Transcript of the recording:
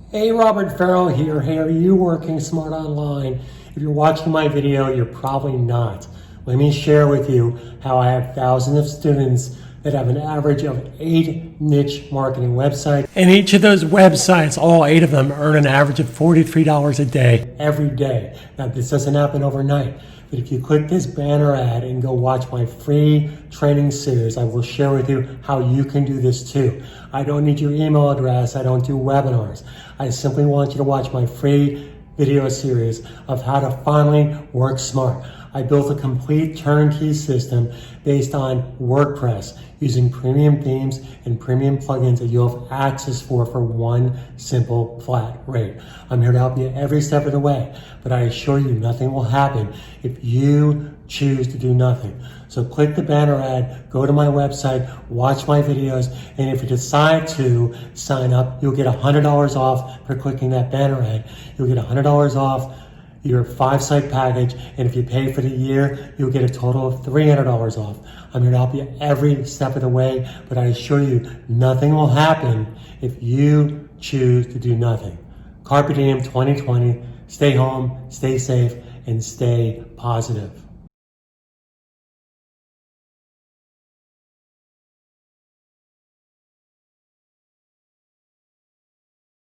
Hey, Robert Farrell here. Hey, are you working smart online? If you're watching my video, you're probably not. Let me share with you how I have thousands of students that have an average of 8 niche marketing websites. And each of those websites, all 8 of them, earn an average of $43 a day, every day. Now, this doesn't happen overnight. But if you click this banner ad and go watch my free training series, I will share with you how you can do this too. I don't need your email address. I don't do webinars. I simply want you to watch my free video series of how to finally work smart. I built a complete turnkey system based on WordPress using premium themes and premium plugins that you'll have access for one simple flat rate. I'm here to help you every step of the way, but I assure you nothing will happen if you choose to do nothing. So click the banner ad, go to my website, watch my videos, and if you decide to sign up, you'll get $100 off for clicking that banner ad. You'll get $100 off your 5-site package, and if you pay for the year, you'll get a total of $300 off. I'm here to help you every step of the way, but I assure you, nothing will happen if you choose to do nothing. Carpe Diem 2020, stay home, stay safe, and stay positive.